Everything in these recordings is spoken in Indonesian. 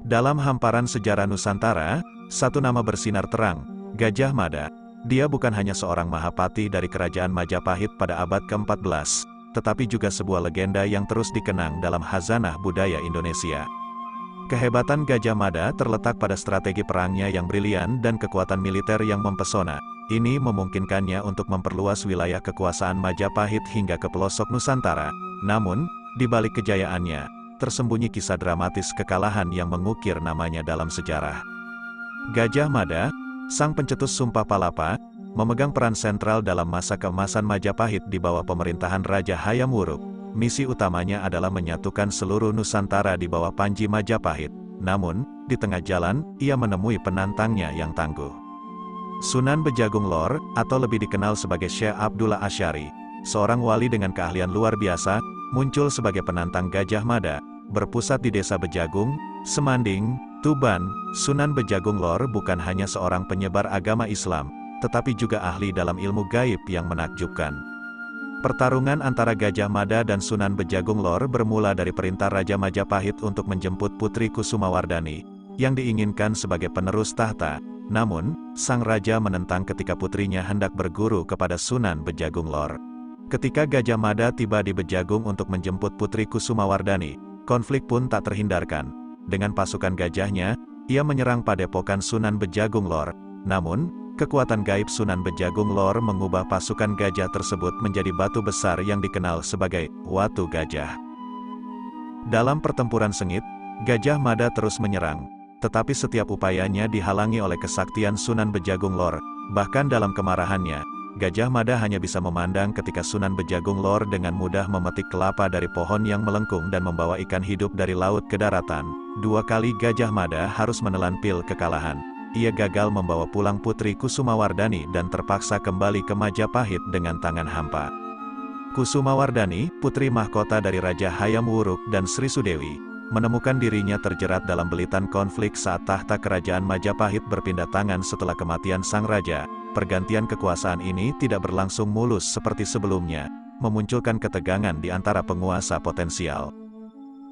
Dalam hamparan sejarah Nusantara, satu nama bersinar terang, Gajah Mada. Dia bukan hanya seorang Mahapati dari Kerajaan Majapahit pada abad ke-14, tetapi juga sebuah legenda yang terus dikenang dalam khazanah budaya Indonesia. Kehebatan Gajah Mada terletak pada strategi perangnya yang brilian dan kekuatan militer yang mempesona. Ini memungkinkannya untuk memperluas wilayah kekuasaan Majapahit hingga ke pelosok Nusantara. Namun, di balik kejayaannya, tersembunyi kisah dramatis kekalahan yang mengukir namanya dalam sejarah. Gajah Mada, sang pencetus Sumpah Palapa, memegang peran sentral dalam masa keemasan Majapahit di bawah pemerintahan Raja Hayam Wuruk. Misi utamanya adalah menyatukan seluruh Nusantara di bawah Panji Majapahit. Namun, di tengah jalan, ia menemui penantangnya yang tangguh. Sunan Bejagung Lor, atau lebih dikenal sebagai Syekh Abdullah Asy'ari, seorang wali dengan keahlian luar biasa, muncul sebagai penantang Gajah Mada, berpusat di desa Bejagung, Semanding, Tuban. Sunan Bejagung Lor bukan hanya seorang penyebar agama Islam, tetapi juga ahli dalam ilmu gaib yang menakjubkan. Pertarungan antara Gajah Mada dan Sunan Bejagung Lor bermula dari perintah Raja Majapahit untuk menjemput Putri Kusumawardhani, yang diinginkan sebagai penerus tahta. Namun, sang raja menentang ketika putrinya hendak berguru kepada Sunan Bejagung Lor. Ketika Gajah Mada tiba di Bejagung untuk menjemput Putri Kusumawardhani, konflik pun tak terhindarkan. Dengan pasukan gajahnya, ia menyerang padepokan Sunan Bejagung Lor. Namun, kekuatan gaib Sunan Bejagung Lor mengubah pasukan gajah tersebut menjadi batu besar yang dikenal sebagai Watu Gajah. Dalam pertempuran sengit, Gajah Mada terus menyerang, tetapi setiap upayanya dihalangi oleh kesaktian Sunan Bejagung Lor. Bahkan dalam kemarahannya, Gajah Mada hanya bisa memandang ketika Sunan Bejagung Lor dengan mudah memetik kelapa dari pohon yang melengkung dan membawa ikan hidup dari laut ke daratan. 2 kali Gajah Mada harus menelan pil kekalahan. Ia gagal membawa pulang Putri Kusumawardhani dan terpaksa kembali ke Majapahit dengan tangan hampa. Kusumawardhani, putri mahkota dari Raja Hayam Wuruk dan Sri Sudewi, menemukan dirinya terjerat dalam belitan konflik saat tahta kerajaan Majapahit berpindah tangan setelah kematian sang raja. Pergantian kekuasaan ini tidak berlangsung mulus seperti sebelumnya, memunculkan ketegangan di antara penguasa potensial.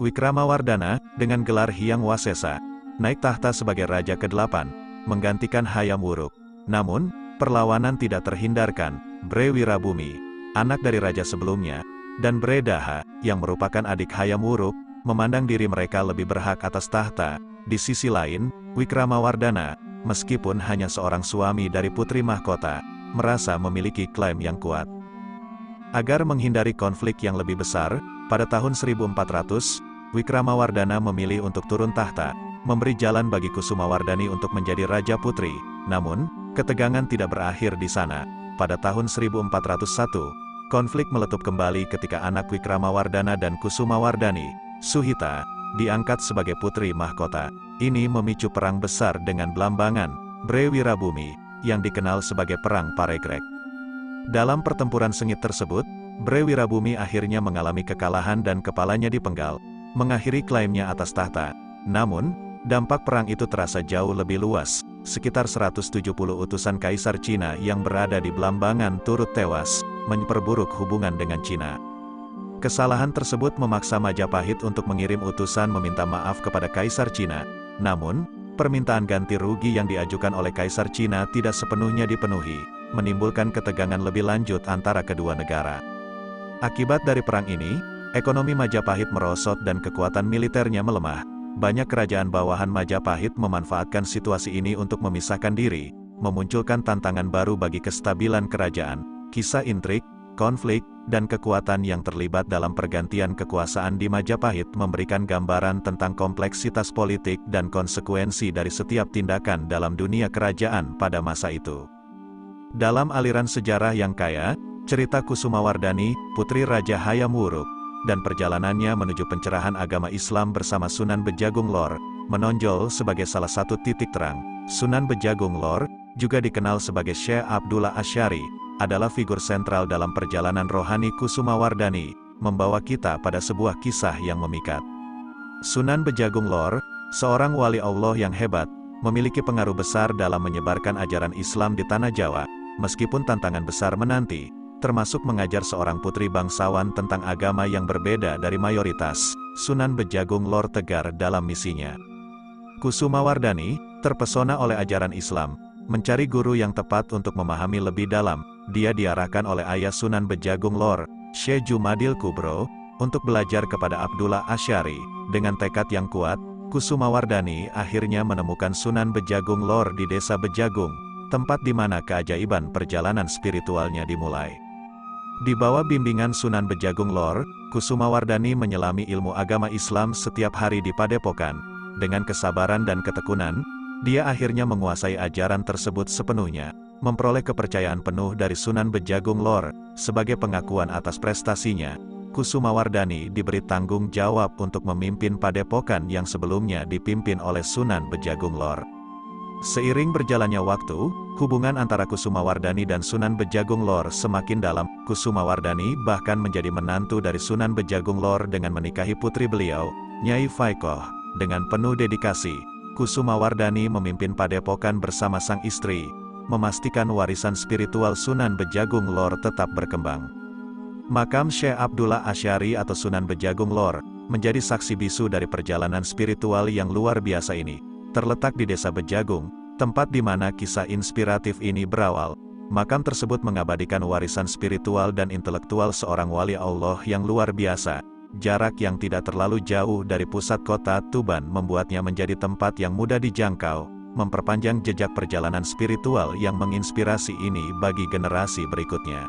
Wikramawardhana, dengan gelar Hyang Wasesa, naik tahta sebagai raja ke-8, menggantikan Hayam Wuruk. Namun, perlawanan tidak terhindarkan. Bre Wirabumi, anak dari raja sebelumnya, dan Bre Daha, yang merupakan adik Hayam Wuruk, memandang diri mereka lebih berhak atas tahta. Di sisi lain, Wikramawardhana, meskipun hanya seorang suami dari putri mahkota, merasa memiliki klaim yang kuat. Agar menghindari konflik yang lebih besar, pada tahun 1400, Wikramawardhana memilih untuk turun tahta, memberi jalan bagi Kusumawardhani untuk menjadi raja putri. Namun, ketegangan tidak berakhir di sana. Pada tahun 1401, konflik meletup kembali ketika anak Wikramawardhana dan Kusumawardhani, Suhita, diangkat sebagai putri mahkota. Ini memicu perang besar dengan Blambangan, Bre Wirabumi, yang dikenal sebagai Perang Paregrek. Dalam pertempuran sengit tersebut, Bre Wirabumi akhirnya mengalami kekalahan dan kepalanya dipenggal, mengakhiri klaimnya atas tahta. Namun, dampak perang itu terasa jauh lebih luas. Sekitar 170 utusan Kaisar Cina yang berada di Blambangan turut tewas, memperburuk hubungan dengan Cina. Kesalahan tersebut memaksa Majapahit untuk mengirim utusan meminta maaf kepada Kaisar Cina. Namun, permintaan ganti rugi yang diajukan oleh Kaisar Cina tidak sepenuhnya dipenuhi, menimbulkan ketegangan lebih lanjut antara kedua negara. Akibat dari perang ini, ekonomi Majapahit merosot dan kekuatan militernya melemah. Banyak kerajaan bawahan Majapahit memanfaatkan situasi ini untuk memisahkan diri, memunculkan tantangan baru bagi kestabilan kerajaan. Kisah intrik, konflik, dan kekuatan yang terlibat dalam pergantian kekuasaan di Majapahit memberikan gambaran tentang kompleksitas politik dan konsekuensi dari setiap tindakan dalam dunia kerajaan pada masa itu. Dalam aliran sejarah yang kaya, cerita Kusumawardhani, putri Raja Hayam Wuruk, dan perjalanannya menuju pencerahan agama Islam bersama Sunan Bejagung Lor, menonjol sebagai salah satu titik terang. Sunan Bejagung Lor, juga dikenal sebagai Syekh Abdullah Asy'ari, adalah figur sentral dalam perjalanan rohani Kusumawardhani, membawa kita pada sebuah kisah yang memikat. Sunan Bejagung Lor, seorang wali Allah yang hebat, memiliki pengaruh besar dalam menyebarkan ajaran Islam di tanah Jawa, meskipun tantangan besar menanti, termasuk mengajar seorang putri bangsawan tentang agama yang berbeda dari mayoritas. Sunan Bejagung Lor tegar dalam misinya. Kusumawardhani terpesona oleh ajaran Islam. Mencari guru yang tepat untuk memahami lebih dalam, dia diarahkan oleh ayah Sunan Bejagung Lor, Syekh Jumadil Kubro, untuk belajar kepada Abdullah Asy'ari. Dengan tekad yang kuat, Kusumawardhani akhirnya menemukan Sunan Bejagung Lor di desa Bejagung, tempat di mana keajaiban perjalanan spiritualnya dimulai. Di bawah bimbingan Sunan Bejagung Lor, Kusumawardhani menyelami ilmu agama Islam setiap hari di Padepokan. Dengan kesabaran dan ketekunan, dia akhirnya menguasai ajaran tersebut sepenuhnya, memperoleh kepercayaan penuh dari Sunan Bejagung Lor. Sebagai pengakuan atas prestasinya, Kusumawardhani diberi tanggung jawab untuk memimpin Padepokan yang sebelumnya dipimpin oleh Sunan Bejagung Lor. Seiring berjalannya waktu, hubungan antara Kusumawardhani dan Sunan Bejagung Lor semakin dalam. Kusumawardhani bahkan menjadi menantu dari Sunan Bejagung Lor dengan menikahi putri beliau, Nyai Faikoh. Dengan penuh dedikasi, Kusumawardhani memimpin Padepokan bersama sang istri, memastikan warisan spiritual Sunan Bejagung Lor tetap berkembang. Makam Syekh Abdullah Asy'ari atau Sunan Bejagung Lor menjadi saksi bisu dari perjalanan spiritual yang luar biasa ini. Terletak di desa Bejagung, tempat di mana kisah inspiratif ini berawal. Makam tersebut mengabadikan warisan spiritual dan intelektual seorang wali Allah yang luar biasa. Jarak yang tidak terlalu jauh dari pusat kota Tuban membuatnya menjadi tempat yang mudah dijangkau, memperpanjang jejak perjalanan spiritual yang menginspirasi ini bagi generasi berikutnya.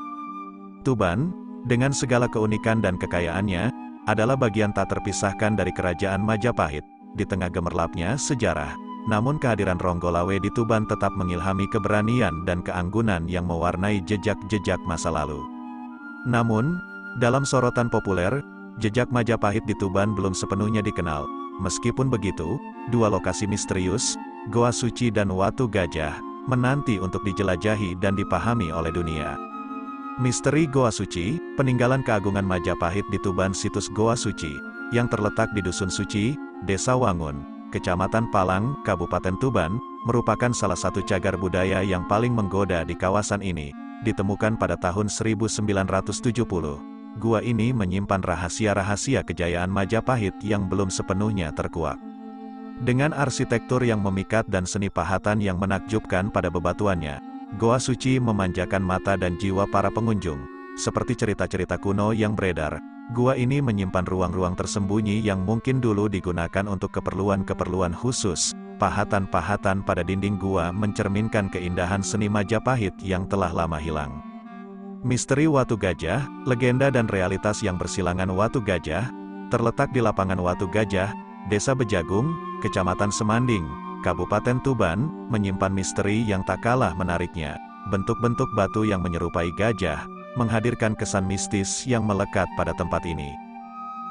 Tuban, dengan segala keunikan dan kekayaannya, adalah bagian tak terpisahkan dari Kerajaan Majapahit. Di tengah gemerlapnya sejarah, namun kehadiran Ronggolawe di Tuban tetap mengilhami keberanian dan keanggunan yang mewarnai jejak-jejak masa lalu. Namun, dalam sorotan populer, jejak Majapahit di Tuban belum sepenuhnya dikenal. Meskipun begitu, dua lokasi misterius, Goa Suci dan Watu Gajah, menanti untuk dijelajahi dan dipahami oleh dunia. Misteri Goa Suci, peninggalan keagungan Majapahit di Tuban. Situs Goa Suci, yang terletak di Dusun Suci, Desa Wangun, Kecamatan Palang, Kabupaten Tuban, merupakan salah satu cagar budaya yang paling menggoda di kawasan ini. Ditemukan pada tahun 1970. Gua ini menyimpan rahasia-rahasia kejayaan Majapahit yang belum sepenuhnya terkuak. Dengan arsitektur yang memikat dan seni pahatan yang menakjubkan pada bebatuannya, Goa Suci memanjakan mata dan jiwa para pengunjung. Seperti cerita-cerita kuno yang beredar, gua ini menyimpan ruang-ruang tersembunyi yang mungkin dulu digunakan untuk keperluan-keperluan khusus. Pahatan-pahatan pada dinding gua mencerminkan keindahan seni Majapahit yang telah lama hilang. Misteri Watu Gajah, legenda dan realitas yang bersilangan. Watu Gajah, terletak di lapangan Watu Gajah, Desa Bejagung, Kecamatan Semanding, Kabupaten Tuban, menyimpan misteri yang tak kalah menariknya. Bentuk-bentuk batu yang menyerupai gajah, menghadirkan kesan mistis yang melekat pada tempat ini.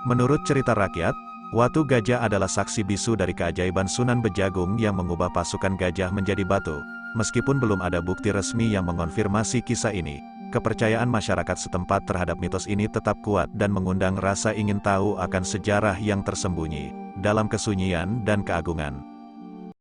Menurut cerita rakyat, Watu Gajah adalah saksi bisu dari keajaiban Sunan Bejagung yang mengubah pasukan gajah menjadi batu. Meskipun belum ada bukti resmi yang mengonfirmasi kisah ini, kepercayaan masyarakat setempat terhadap mitos ini tetap kuat dan mengundang rasa ingin tahu akan sejarah yang tersembunyi dalam kesunyian dan keagungan.